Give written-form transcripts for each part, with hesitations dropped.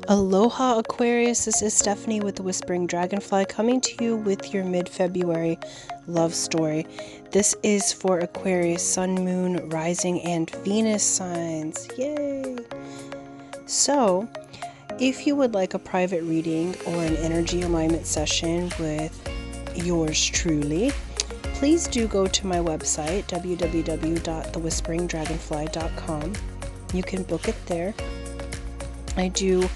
Aloha Aquarius, this is Stephanie with the Whispering Dragonfly coming to you with your mid-February love story. This is for Aquarius, Sun, Moon, Rising, and Venus signs. Yay! So, if you would like a private reading or an energy alignment session with yours truly, please do go to my website, www.thewhisperingdragonfly.com. You can book it there. I do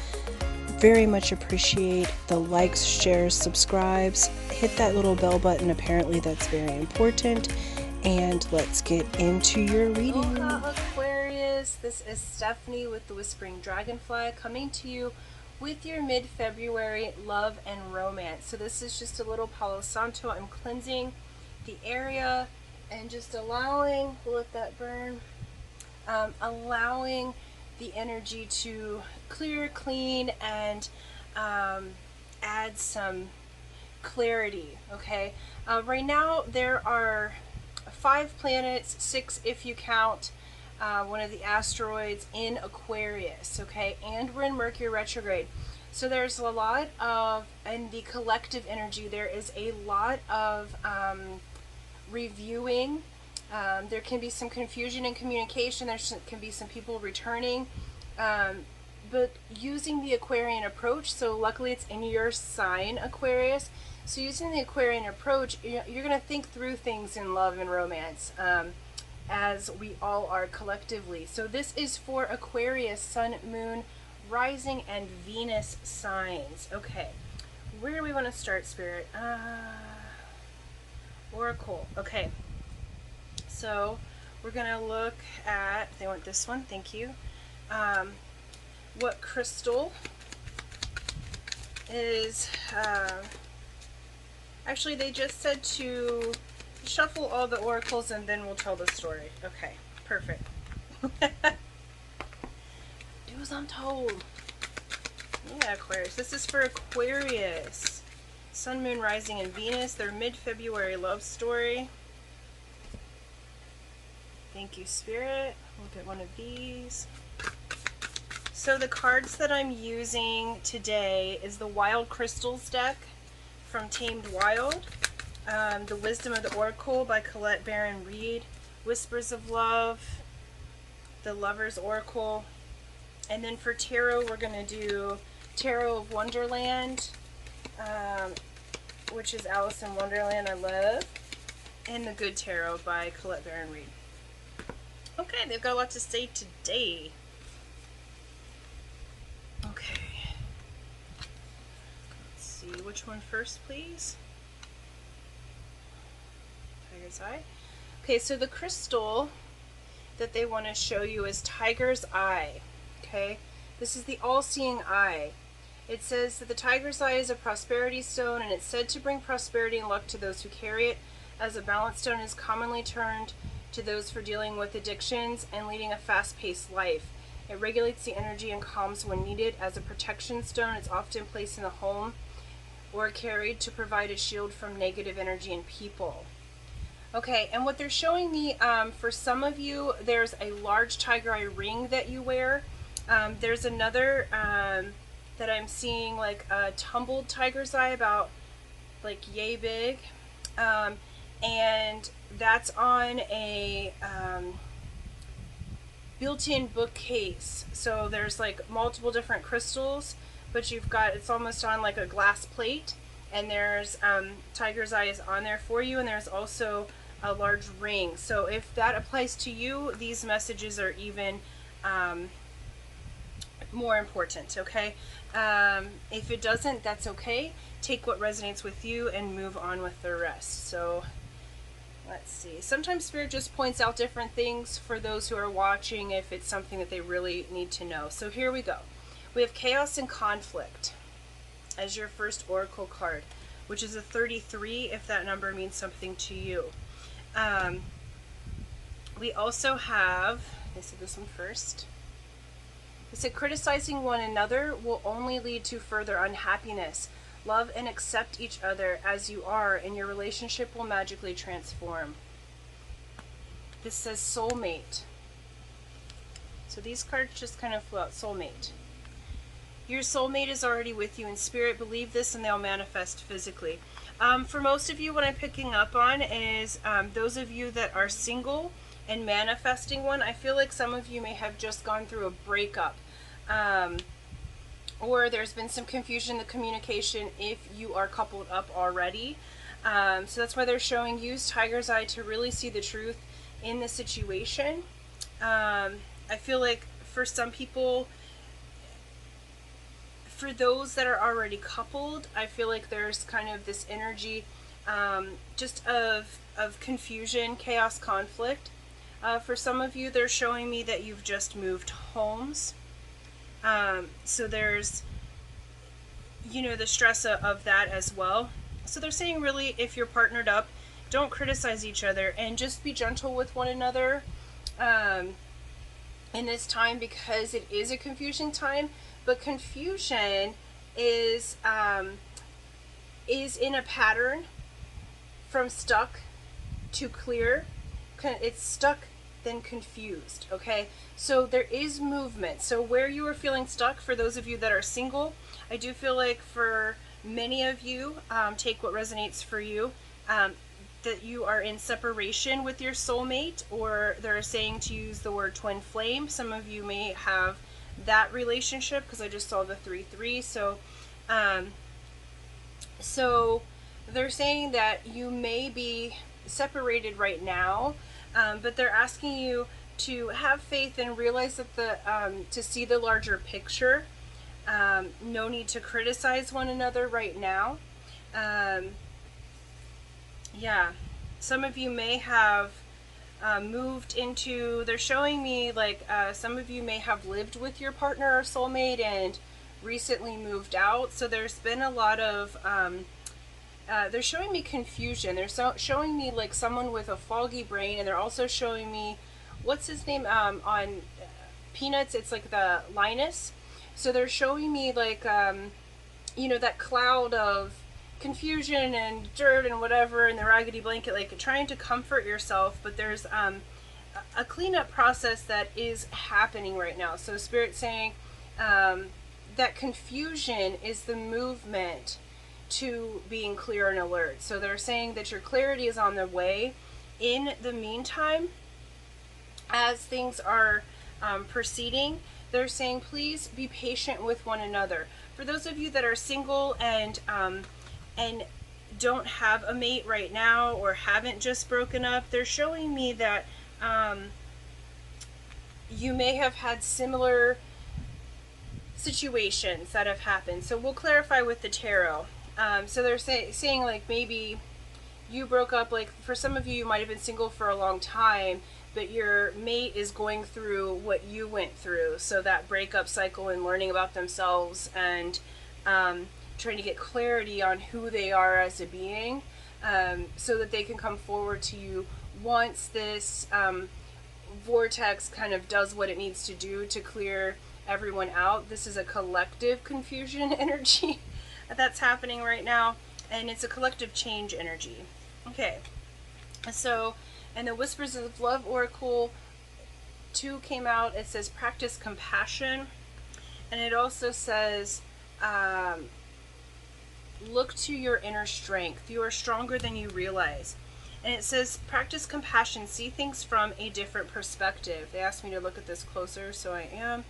very much appreciate the likes, shares, subscribes. Hit that little bell button. Apparently that's very important. And let's get into your reading. Aloha Aquarius, this is Stephanie with the Whispering Dragonfly coming to you with your mid-February love and romance. So this is just a little Palo Santo. I'm cleansing the area and just allowing, we'll let that burn, allowing the energy to clear, clean, and add some clarity, okay? Right now there are 5 planets, 6 if you count one of the asteroids in Aquarius, okay? And we're in Mercury retrograde. So there's a lot of, in the collective energy, there is a lot of reviewing. There can be some confusion in communication. There can be some people returning. But using the Aquarian approach, so luckily it's in your sign, Aquarius. So using the Aquarian approach, you're going to think through things in love and romance, as we all are collectively. So this is for Aquarius, Sun, Moon, Rising, and Venus signs. Okay, where do we want to start, Spirit? Oracle. Okay. So we're going to look at, they want this one, thank you. What crystal is, actually they just said to shuffle all the oracles and then we'll tell the story. Okay, perfect. Do as I'm told. Yeah, Aquarius. This is for Aquarius. Sun, Moon, Rising, and Venus. Their mid-February love story. Thank you, Spirit. We'll get one of these. So the cards that I'm using today is the Wild Crystals deck from Tamed Wild, the Wisdom of the Oracle by Colette Baron Reed, Whispers of Love, the Lover's Oracle, and then for Tarot we're going to do Tarot of Wonderland, which is Alice in Wonderland, I love, and the Good Tarot by Colette Baron Reed. Okay, they've got a lot to say today. Okay. Let's see, which one first, please? Tiger's Eye. Okay, so the crystal that they want to show you is Tiger's Eye. Okay, this is the all-seeing eye. It says that the Tiger's Eye is a prosperity stone, and it's said to bring prosperity and luck to those who carry it, as a balance stone is commonly turned to those for dealing with addictions and leading a fast-paced life. It regulates the energy and calms when needed. As a protection stone, it's often placed in the home or carried to provide a shield from negative energy and people. Okay, and what they're showing me, for some of you, there's a large tiger eye ring that you wear. There's another that I'm seeing, like a tumbled tiger's eye, about like yay big. And that's on a built-in bookcase. So there's like multiple different crystals, but you've got, it's almost on like a glass plate, and there's tiger's eyes on there for you, and there's also a large ring. So if that applies to you, these messages are even more important, okay? If it doesn't, that's okay. Take what resonates with you and move on with the rest. So let's see. Sometimes Spirit just points out different things for those who are watching if it's something that they really need to know. So here we go. We have Chaos and Conflict as your first oracle card, which is a 33 if that number means something to you. We also have, I said this one first. It said criticizing one another will only lead to further unhappiness. Love and accept each other as you are, and your relationship will magically transform. This says soulmate. So these cards just kind of flew out. Soulmate. Your soulmate is already with you in spirit. Believe this and they'll manifest physically. For most of you, what I'm picking up on is those of you that are single and manifesting one. I feel like some of you may have just gone through a breakup. Or there's been some confusion in the communication if you are coupled up already. So that's why they're showing use Tiger's Eye to really see the truth in the situation. I feel like for some people, for those that are already coupled, I feel like there's kind of this energy just of confusion, chaos, conflict. For some of you, they're showing me that you've just moved homes. So there's, you know, the stress of that as well. So they're saying really, if you're partnered up, don't criticize each other and just be gentle with one another in this time, because it is a confusing time. But confusion is in a pattern from stuck to clear. It's stuck, then confused, okay? So there is movement. So where you are feeling stuck, for those of you that are single, I do feel like for many of you, take what resonates for you, that you are in separation with your soulmate, or they're saying to use the word twin flame. Some of you may have that relationship, because I just saw the 3-3. So they're saying that you may be separated right now, but they're asking you to have faith and realize that to see the larger picture. No need to criticize one another right now. Yeah, some of you may have moved into, they're showing me like some of you may have lived with your partner or soulmate and recently moved out. So there's been a lot of they're showing me confusion. They're showing me like someone with a foggy brain, and they're also showing me, what's his name on Peanuts, it's like the Linus. So they're showing me like you know, that cloud of confusion and dirt and whatever, and the raggedy blanket, like trying to comfort yourself. But there's a cleanup process that is happening right now. So Spirit's saying that confusion is the movement to being clear and alert. So they're saying that your clarity is on the way. In the meantime, as things are proceeding, they're saying please be patient with one another. For those of you that are single and don't have a mate right now, or haven't just broken up, they're showing me that you may have had similar situations that have happened. So we'll clarify with the tarot. So they're saying like maybe you broke up, like for some of you, you might have been single for a long time, but your mate is going through what you went through. So that breakup cycle and learning about themselves and trying to get clarity on who they are as a being, so that they can come forward to you once this vortex kind of does what it needs to do to clear everyone out. This is a collective confusion energy that's happening right now, and it's a collective change energy. Okay, so, and the Whispers of Love Oracle 2 came out. It says practice compassion, and it also says look to your inner strength. You are stronger than you realize. And it says practice compassion, see things from a different perspective. They asked me to look at this closer, so I am.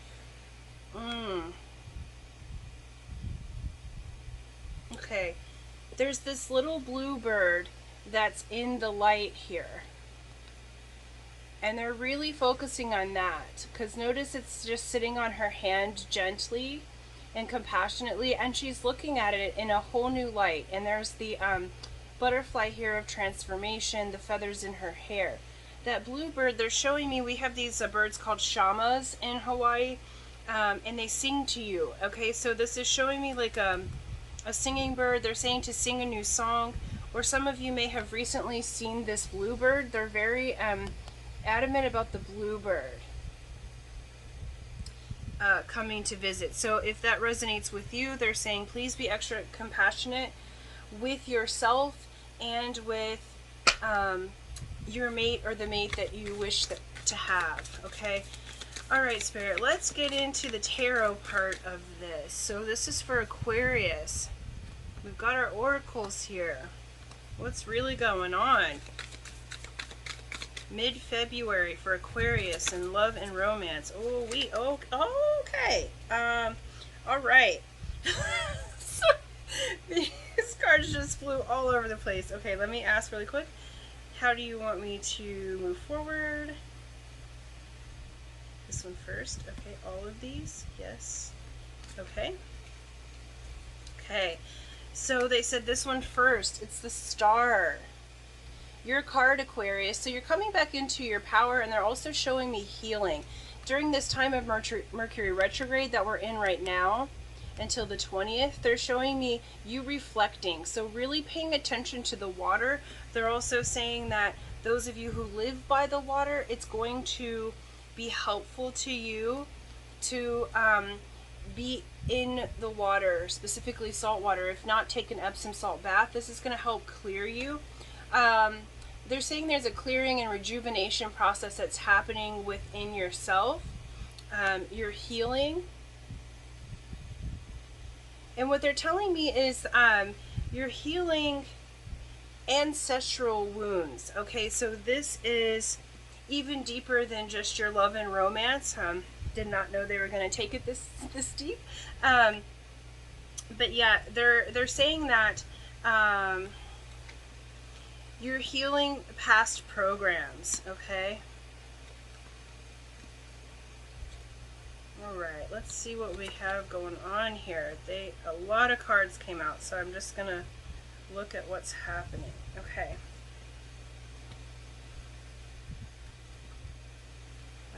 Okay, there's this little blue bird that's in the light here, and they're really focusing on that, because notice it's just sitting on her hand gently and compassionately, and she's looking at it in a whole new light. And there's the butterfly here of transformation, the feathers in her hair. That blue bird, they're showing me, we have these birds called shamas in Hawaii, and they sing to you. Okay, so this is showing me like a singing bird. They're saying to sing a new song. Or some of you may have recently seen this bluebird. They're very adamant about the bluebird coming to visit. So if that resonates with you, they're saying please be extra compassionate with yourself and with your mate or the mate that you wish to have. Okay, All right, Spirit, let's get into the tarot part of this. So this is for Aquarius. We've got our oracles here. What's really going on? Mid-February for Aquarius in love and romance. Okay. All right. So, these cards just flew all over the place. Okay, let me ask really quick. How do you want me to move forward? This one first. Okay, all of these. Yes. Okay. Okay. So they said this one first. It's the Star. Your card, Aquarius. So you're coming back into your power, and they're also showing me healing. During this time of Mercury retrograde that we're in right now, until the 20th, they're showing me you reflecting. So really paying attention to the water. They're also saying that those of you who live by the water, it's going to be helpful to you to be in the water, specifically salt water. If not, take an Epsom salt bath. This is going to help clear you. They're saying there's a clearing and rejuvenation process that's happening within yourself. You're healing. And what they're telling me is you're healing ancestral wounds. Okay, so this is even deeper than just your love and romance. Did not know they were going to take it this deep. But yeah, they're saying that you're healing past programs, okay? All right, let's see what we have going on here. A lot of cards came out, so I'm just gonna look at what's happening. Okay.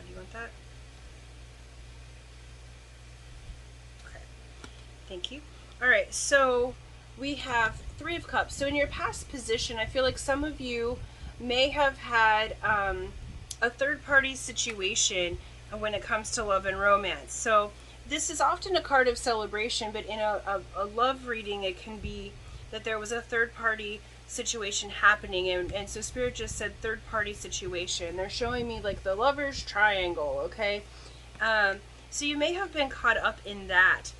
Do you want that? Okay. Thank you. All right, so we have Three of Cups. So in your past position, I feel like some of you may have had a third-party situation when it comes to love and romance. So this is often a card of celebration, but in a love reading, it can be that there was a third-party situation happening, and so Spirit just said third-party situation. They're showing me like the lover's triangle, okay? So you may have been caught up in that,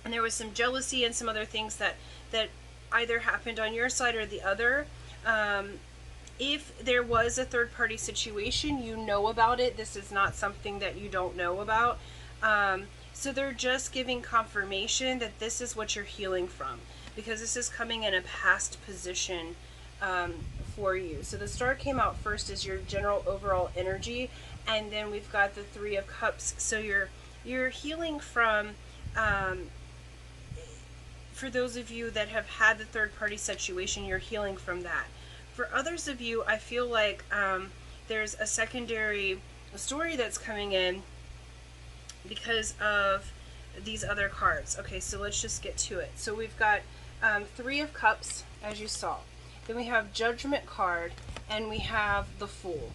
and there was some jealousy and some other things that either happened on your side or the other. If there was a third-party situation, you know about it. This is not something that you don't know about. So they're just giving confirmation that this is what you're healing from, because this is coming in a past position for you. So the Star came out first as your general overall energy, and then we've got the Three of Cups. So you're healing from, for those of you that have had the third-party situation, you're healing from that. For others of you, I feel like there's a secondary story that's coming in because of these other cards. Okay, so let's just get to it. So we've got Three of Cups, as you saw. Then we have Judgment card, and we have the Fool.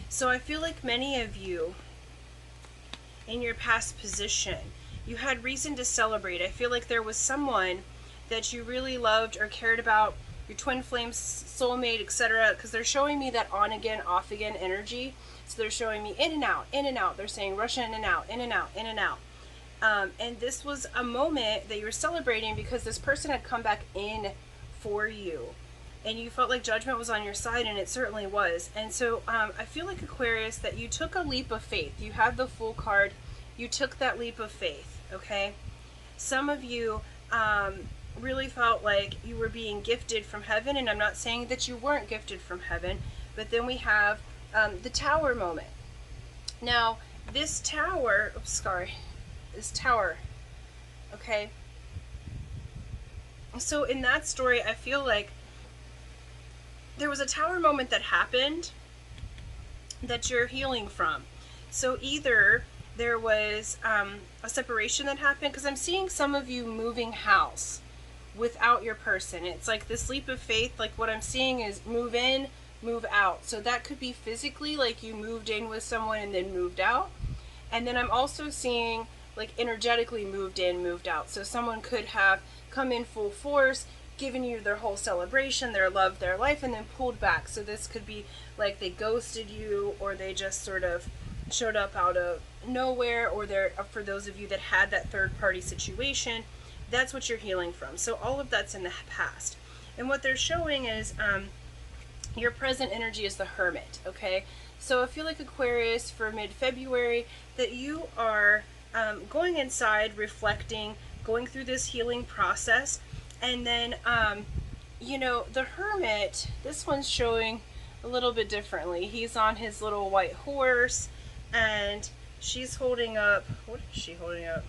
So I feel like many of you in your past position, you had reason to celebrate. I feel like there was someone that you really loved or cared about, your twin flame, soulmate, etc., because they're showing me that on again, off again energy. So they're showing me in and out, in and out. They're saying rush in and out, in and out, in and out. And this was a moment that you were celebrating because this person had come back in for you. And you felt like judgment was on your side, and it certainly was. And so I feel like, Aquarius, that you took a leap of faith. You had the Fool card. You took that leap of faith, okay? Some of you really felt like you were being gifted from heaven, and I'm not saying that you weren't gifted from heaven, but then we have the Tower moment. Now, this tower, this tower, okay? So in that story, I feel like there was a tower moment that happened that you're healing from. So either there was a separation that happened, because I'm seeing some of you moving house without your person. It's like this leap of faith. Like what I'm seeing is move in, move out. So that could be physically, like you moved in with someone and then moved out. And then I'm also seeing like energetically moved in, moved out. So someone could have come in full force, given you their whole celebration, their love, their life, and then pulled back. So this could be like they ghosted you, or they just sort of showed up out of nowhere, or they're, for those of you that had that third party situation, that's what you're healing from. So all of that's in the past. And what they're showing is your present energy is the Hermit, okay? So I feel like Aquarius for mid-February that you are going inside, reflecting, going through this healing process. And then, you know, the Hermit, this one's showing a little bit differently. He's on his little white horse, and she's holding up, what is she holding up?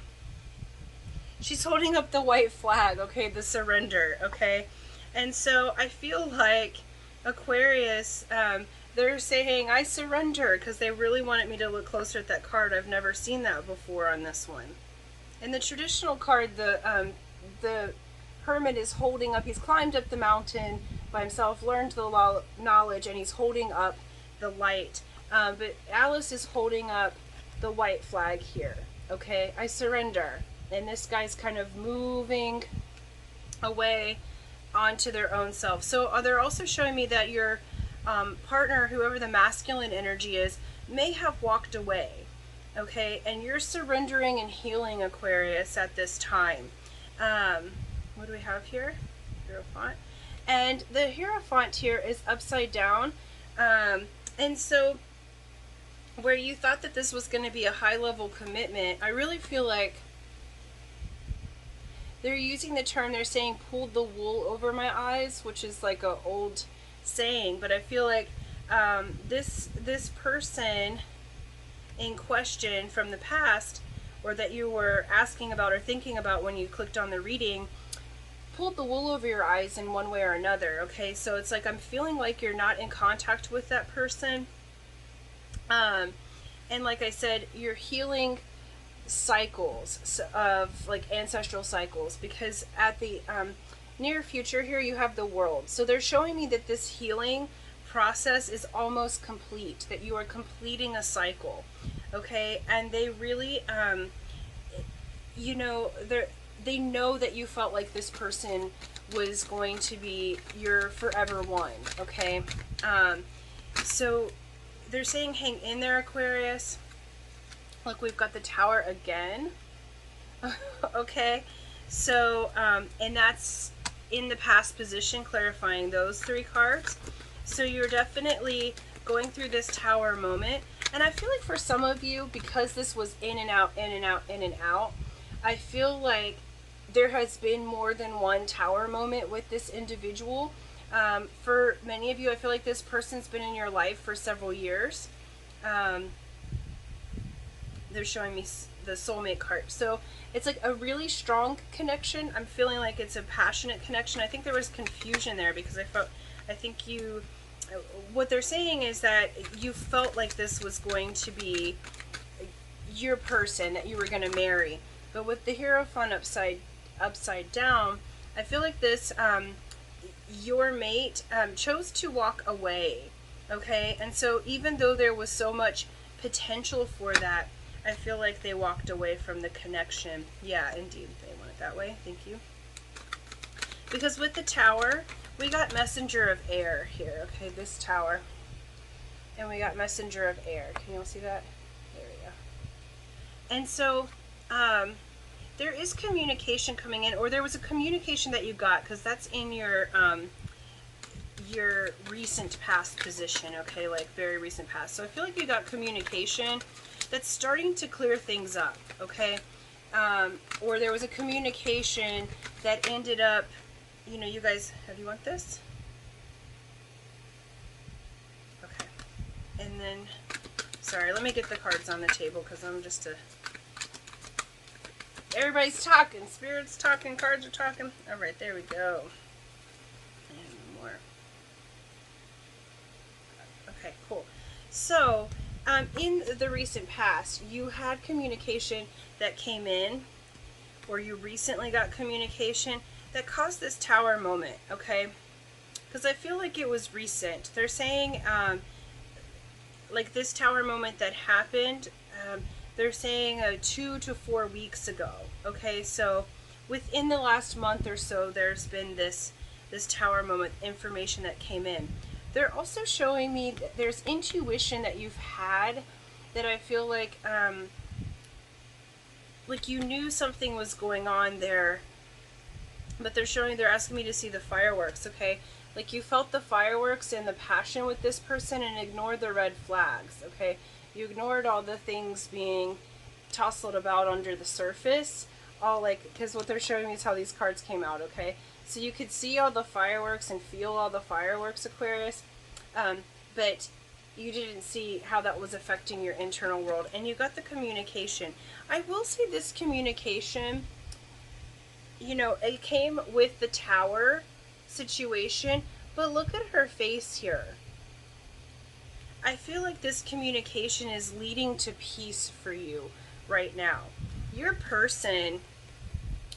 She's holding up the white flag, okay, the surrender, okay? And so I feel like Aquarius, they're saying, I surrender, because they really wanted me to look closer at that card. I've never seen that before on this one. In the traditional card, the Hermit is holding up, he's climbed up the mountain by himself, learned the knowledge, and he's holding up the light. But Alice is holding up the white flag here, okay? I surrender. And this guy's kind of moving away onto their own self. So they're also showing me that your partner, whoever the masculine energy is, may have walked away, okay? And you're surrendering and healing, Aquarius, at this time. What do we have here? Hierophant. And the Hierophant here is upside down. And so where you thought that this was going to be a high-level commitment, I really feel like they're using the term, they're saying pulled the wool over my eyes, which is like an old saying, but I feel like this person in question from the past, or that you were asking about or thinking about when you clicked on the reading, pulled the wool over your eyes in one way or another, okay? So it's like I'm feeling like you're not in contact with that person. And like I said, you're healing cycles of like ancestral cycles, because at the near future here you have the World. So they're showing me that this healing process is almost complete, that you are completing a cycle, okay? And they really you know, they know that you felt like this person was going to be your forever one, okay? So they're saying hang in there, Aquarius. Look, we've got the Tower again. Okay, so and that's in the past position, clarifying those three cards. So you're definitely going through this Tower moment, and I feel like for some of you, because this was in and out, in and out, in and out, I feel like there has been more than one Tower moment with this individual. For many of you, I feel like this person's been in your life for several years. They're showing me the soulmate card. So it's like a really strong connection. I'm feeling like it's a passionate connection. I think there was confusion there, because I think you, what they're saying is that you felt like this was going to be your person that you were going to marry. But with the Hierophant upside down, I feel like this, your mate chose to walk away, okay? And so even though there was so much potential for that, I feel like they walked away from the connection. Yeah, indeed, they want it that way. Thank you. Because with the Tower, we got Messenger of Air here. Okay, this Tower. And we got Messenger of Air. Can you all see that? There we go. And so, there is communication coming in, or there was a communication that you got, because that's in your recent past position, okay, like very recent past. So I feel like you got communication that's starting to clear things up, okay? Or there was a communication that ended up, you know, you guys, do you want this? Okay. And then, sorry, let me get the cards on the table, because I'm just everybody's talking, spirits talking, cards are talking. All right, there we go. And more. Okay, cool. So, in the recent past, you had communication that came in, or you recently got communication that caused this Tower moment, okay? Because I feel like it was recent. They're saying, like this Tower moment that happened, they're saying 2 to 4 weeks ago, okay? So within the last month or so, there's been this Tower moment information that came in. They're also showing me that there's intuition that you've had that I feel like you knew something was going on there, but they're asking me to see the fireworks, okay? Like you felt the fireworks and the passion with this person and ignored the red flags, okay? You ignored all the things being tousled about under the surface, all like, because what they're showing me is how these cards came out, okay? So you could see all the fireworks and feel all the fireworks, Aquarius, but you didn't see how that was affecting your internal world. And you got the communication. I will say this communication, you know, it came with the Tower situation, but look at her face here. I feel like this communication is leading to peace for you right now. Your person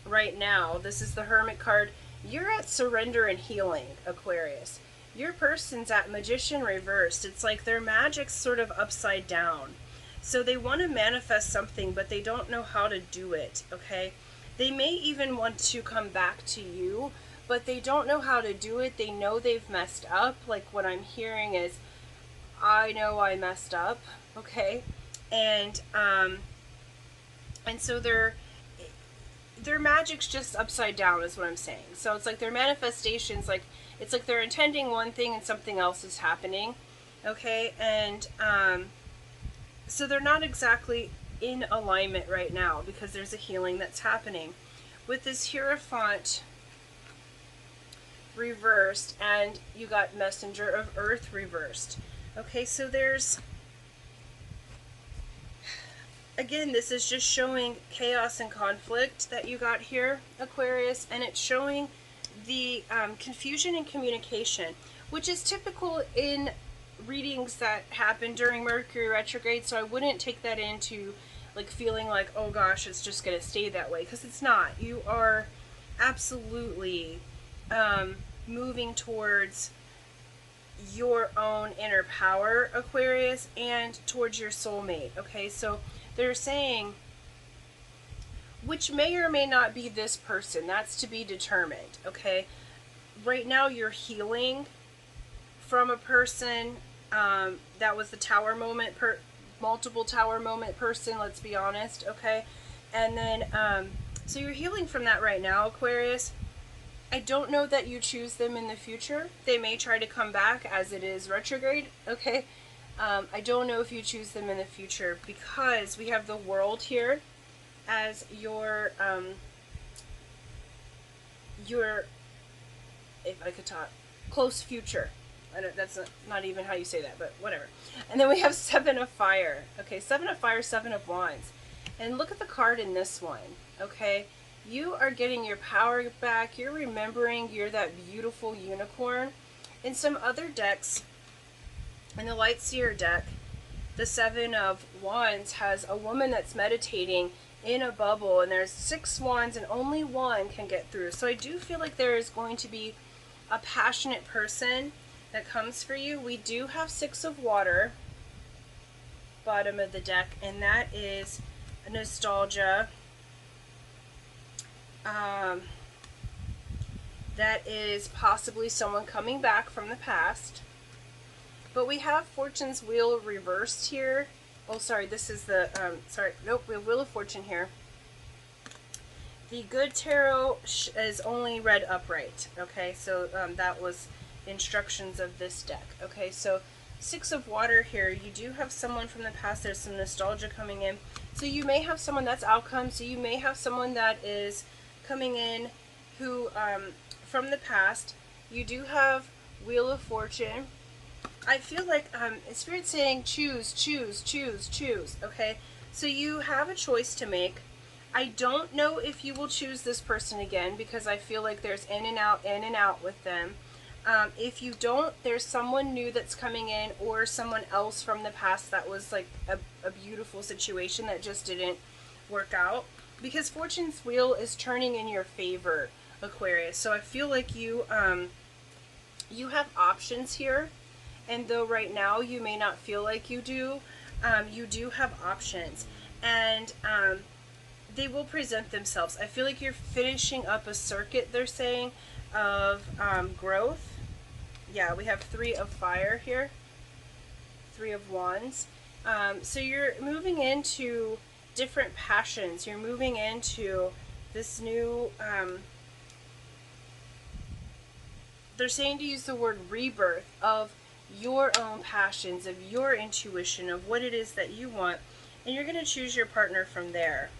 right now, this is the Hermit card, you're at surrender and healing, Aquarius. Your person's at Magician reversed. It's like their magic's sort of upside down. So they want to manifest something, but they don't know how to do it, okay? They may even want to come back to you, but they don't know how to do it. They know they've messed up. Like what I'm hearing is, I know I messed up, okay? And so their magic's just upside down is what I'm saying. So it's like their manifestations, like it's like they're intending one thing and something else is happening, okay? And so they're not exactly in alignment right now because there's a healing that's happening. With this Hierophant reversed, and you got Messenger of Earth reversed. Okay, so there's, again, this is just showing chaos and conflict that you got here, Aquarius, and it's showing the confusion in communication, which is typical in readings that happen during Mercury retrograde, so I wouldn't take that into like feeling like, oh gosh, it's just going to stay that way, because it's not. You are absolutely moving towards your own inner power, Aquarius, and towards your soulmate, okay? So they're saying, which may or may not be this person, that's to be determined, okay? Right now you're healing from a person that was the Tower moment, multiple Tower moment person, let's be honest, okay? And then, so you're healing from that right now, Aquarius. I don't know that you choose them in the future. They may try to come back as it is retrograde, okay? I don't know if you choose them in the future because we have the World here as your if I could talk, close future. I don't, that's not even how you say that, but whatever. And then we have Seven of Fire. Okay, Seven of Fire, Seven of Wands. And look at the card in this one, okay? You are getting your power back. You're remembering you're that beautiful unicorn. In some other decks, in the Light Seer deck, the Seven of Wands has a woman that's meditating in a bubble, and there's 6 wands and only one can get through. So I do feel like there is going to be a passionate person that comes for you. We do have 6 of Water, bottom of the deck, and that is nostalgia. That is possibly someone coming back from the past. But we have Fortune's Wheel reversed here. Oh, sorry, this is the, we have Wheel of Fortune here. The Good Tarot is only read upright, okay? So that was instructions of this deck, okay? So 6 of Water here. You do have someone from the past. There's some nostalgia coming in. So you may have someone that's outcome. So you may have someone that is coming in who, from the past. You do have Wheel of Fortune. I feel like Spirit's saying choose, choose, choose, choose, okay? So you have a choice to make. I don't know if you will choose this person again because I feel like there's in and out with them. If you don't, there's someone new that's coming in or someone else from the past that was like a beautiful situation that just didn't work out. Because Fortune's Wheel is turning in your favor, Aquarius. So I feel like you have options here. And though right now you may not feel like you do have options. And they will present themselves. I feel like you're finishing up a circuit, they're saying, of growth. Yeah, we have 3 of Fire here. 3 of Wands. So you're moving into different passions. You're moving into this new, they're saying to use the word rebirth of your own passions, of your intuition, of what it is that you want. And you're going to choose your partner from there.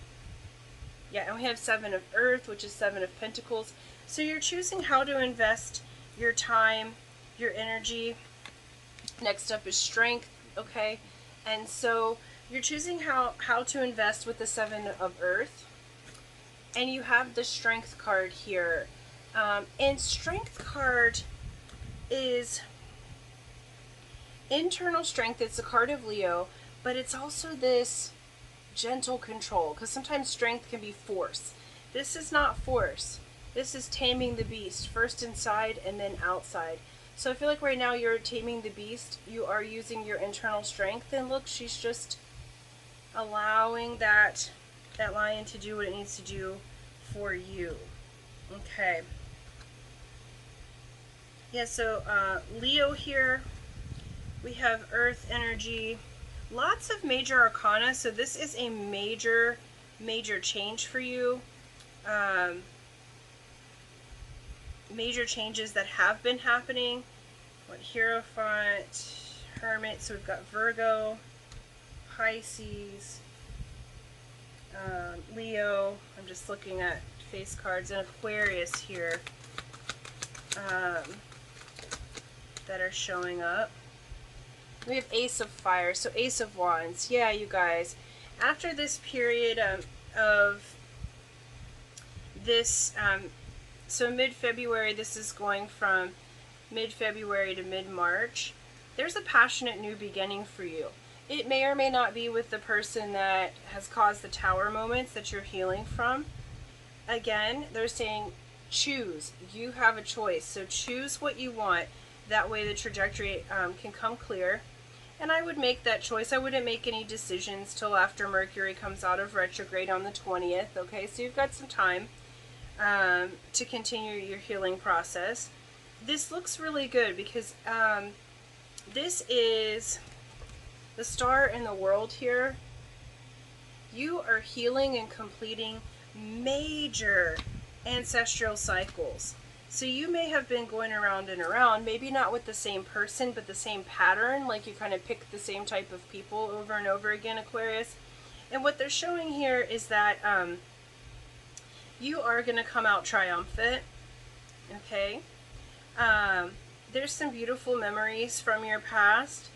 Yeah, and we have Seven of Earth, which is Seven of Pentacles. So you're choosing how to invest your time, your energy. Next up is Strength, okay? And so you're choosing how to invest with the Seven of Earth. And you have the Strength card here. And Strength card is internal strength. It's a card of Leo, but it's also this gentle control, because sometimes strength can be force. This is not force. This is taming the beast, first inside and then outside. So I feel like right now you're taming the beast. You are using your internal strength, and look, she's just allowing that lion to do what it needs to do for you. Okay. Yeah, so Leo here, we have earth energy, lots of major arcana, so this is a major change for you. Major changes that have been happening. What, Hierophant, Hermit, so we've got Virgo, Pisces, Leo, I'm just looking at face cards, and Aquarius here that are showing up. We have Ace of Fire, so Ace of Wands. Yeah, you guys, after this period of this, so mid-February, this is going from mid-February to mid-March, there's a passionate new beginning for you. It may or may not be with the person that has caused the tower moments that you're healing from. Again, they're saying choose. You have a choice, so choose what you want. That way the trajectory can come clear. And I would make that choice. I wouldn't make any decisions till after Mercury comes out of retrograde on the 20th. Okay, so you've got some time to continue your healing process. This looks really good because this is the star in the world here. You are healing and completing major ancestral cycles. So you may have been going around and around, maybe not with the same person, but the same pattern, like you kind of pick the same type of people over and over again, Aquarius. And what they're showing here is that you are going to come out triumphant, okay? There's some beautiful memories from your past.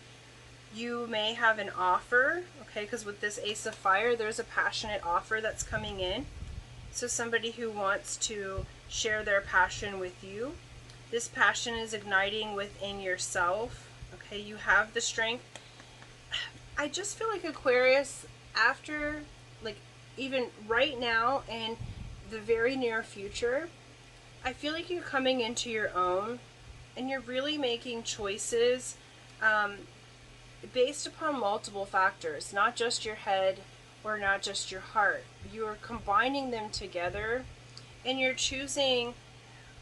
You may have an offer, okay, because with this Ace of Fire, there's a passionate offer that's coming in. So somebody who wants to share their passion with you. This passion is igniting within yourself, okay? You have the strength. I just feel like Aquarius, after, like, even right now and the very near future, I feel like you're coming into your own and you're really making choices based upon multiple factors, not just your head or not just your heart. You're combining them together and you're choosing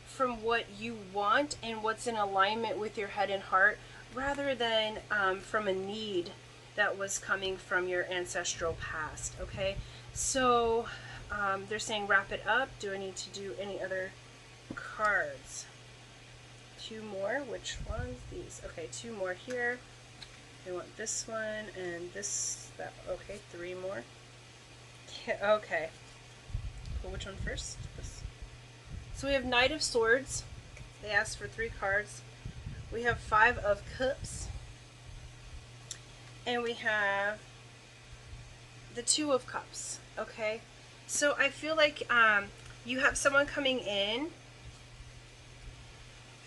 from what you want and what's in alignment with your head and heart, rather than from a need that was coming from your ancestral past, okay? So they're saying wrap it up. Do I need to do any other cards? Two more. Which ones? These. Okay, two more here. I want this one and this, that. Okay, three more. Yeah, okay. Well, which one first? This. So we have Knight of Swords. They asked for 3 cards. We have 5 of Cups. And we have the 2 of Cups. Okay? So I feel like you have someone coming in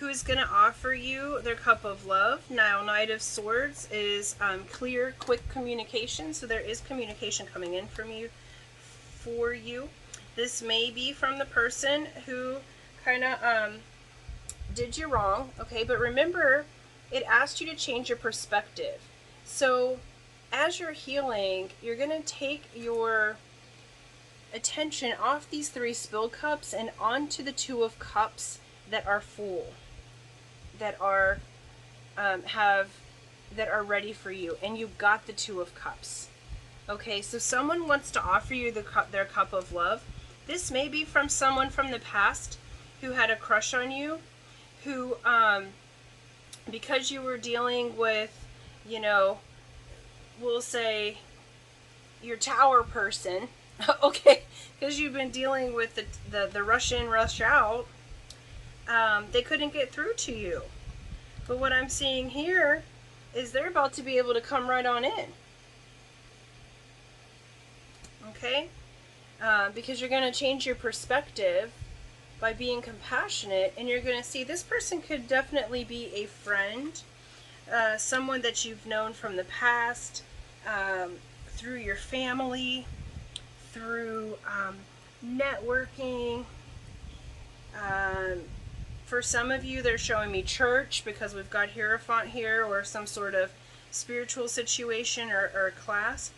who is going to offer you their cup of love. Now, Knight of Swords is clear, quick communication. So there is communication coming in from you, for you. This may be from the person who kind of did you wrong, okay? But remember, it asked you to change your perspective. So as you're healing, you're going to take your attention off these 3 spilled cups and onto the 2 of Cups that are full, that are have that are ready for you, and you got the Two of Cups. Okay, so someone wants to offer you their cup of love. This may be from someone from the past who had a crush on you, who, because you were dealing with, you know, we'll say your tower person, okay, because you've been dealing with the rush in, rush out, they couldn't get through to you. But what I'm seeing here is they're about to be able to come right on in. Okay? Because you're going to change your perspective by being compassionate, and you're going to see this person could definitely be a friend, someone that you've known from the past, through your family, through networking. For some of you, they're showing me church, because we've got Hierophant here, or some sort of spiritual situation or class.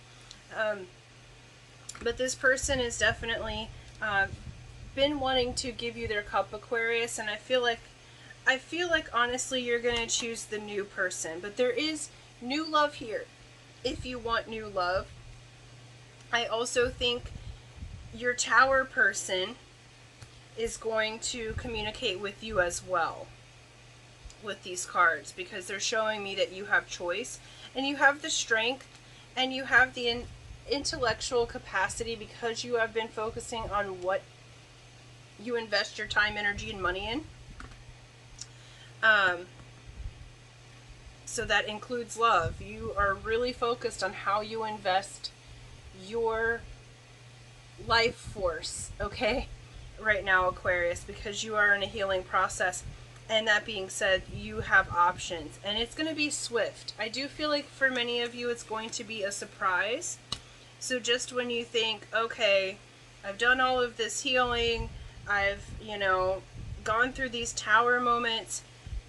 But this person is definitely been wanting to give you their cup, Aquarius, and I feel like honestly you're going to choose the new person. But there is new love here if you want new love. I also think your tower person is going to communicate with you as well with these cards, because they're showing me that you have choice, and you have the strength, and you have the intellectual capacity, because you have been focusing on what you invest your time, energy, and money in. So that includes love. You are really focused on how you invest your life force, okay, right now, Aquarius, because you are in a healing process. And that being said, you have options, and it's going to be swift. I do feel like for many of you it's going to be a surprise. So just when you think, okay, I've done all of this healing, I've, you know, gone through these tower moments,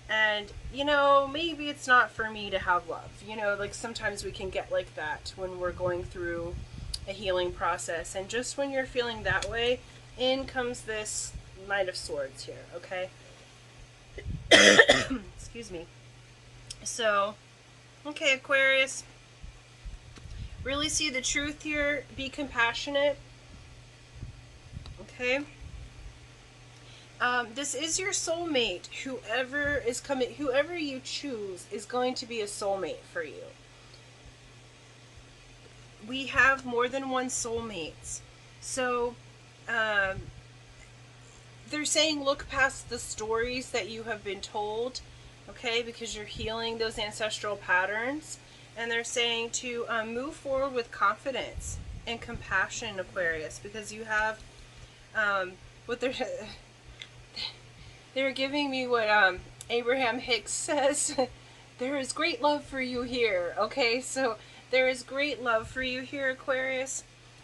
and, you know, maybe it's not for me to have love. You know, like sometimes we can get like that when we're going through a healing process. And just when you're feeling that way, in comes this Knight of Swords here, okay? Excuse me. So, okay, Aquarius, really see the truth here. Be compassionate. Okay? This is your soulmate. Whoever is coming, whoever you choose is going to be a soulmate for you. We have more than one soulmates. So, they're saying look past the stories that you have been told, okay, because you're healing those ancestral patterns. And they're saying to move forward with confidence and compassion, Aquarius, because you have what they're giving me what Abraham Hicks says. There is great love for you here, okay? So there is great love for you here, Aquarius.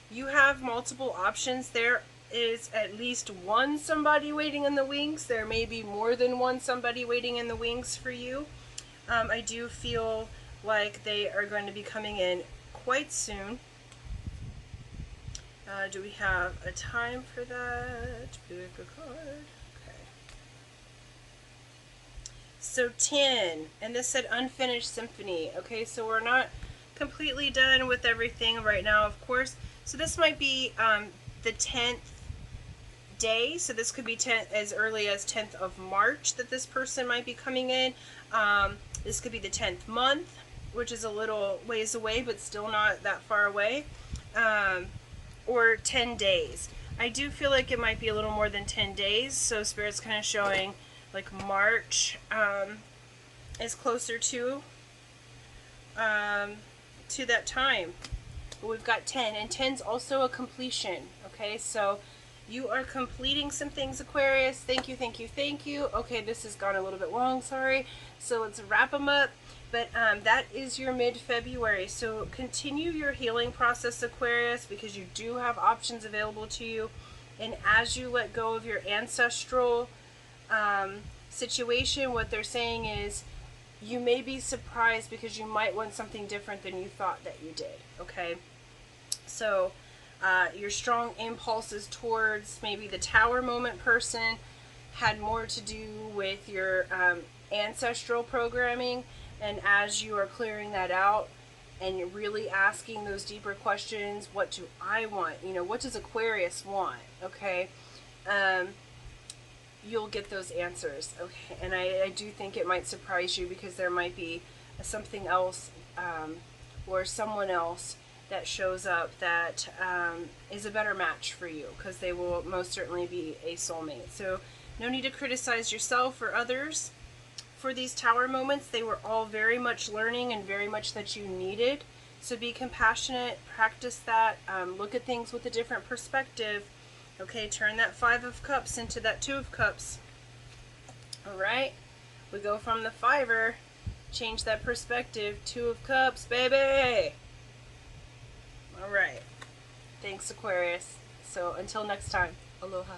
You have multiple options. There is at least one somebody waiting in the wings. There may be more than one somebody waiting in the wings for you. I do feel like they are going to be coming in quite soon. Do we have a time for that? Pick a card. Okay. So 10, and this said unfinished symphony. Okay, so we're not completely done with everything right now, of course. So this might be the 10th day. So this could be as early as 10th of March that this person might be coming in. This could be the 10th month, which is a little ways away, but still not that far away. Or 10 days. I do feel like it might be a little more than 10 days. So Spirit's kind of showing like March is closer to that time. But we've got 10, and 10's also a completion. Okay, so you are completing some things, Aquarius. Thank you, thank you, thank you. Okay, this has gone a little bit long, sorry. So let's wrap them up. But that is your mid-February. So continue your healing process, Aquarius, because you do have options available to you. And as you let go of your ancestral situation, what they're saying is you may be surprised because you might want something different than you thought that you did, okay? So your strong impulses towards maybe the tower moment person had more to do with your ancestral programming, And as you are clearing that out and you're really asking those deeper questions, what do I want? You know, what does Aquarius want? Okay. You'll get those answers. Okay. And I do think it might surprise you, because there might be something else or someone else that shows up that is a better match for you, because they will most certainly be a soulmate. So no need to criticize yourself or others for these tower moments. They were all very much learning and very much that you needed. So be compassionate, practice that, look at things with a different perspective. Okay, turn that 5 of Cups into that 2 of Cups. All right, we go from the 5er, change that perspective, 2 of Cups, baby. All right, thanks Aquarius. So until next time, aloha.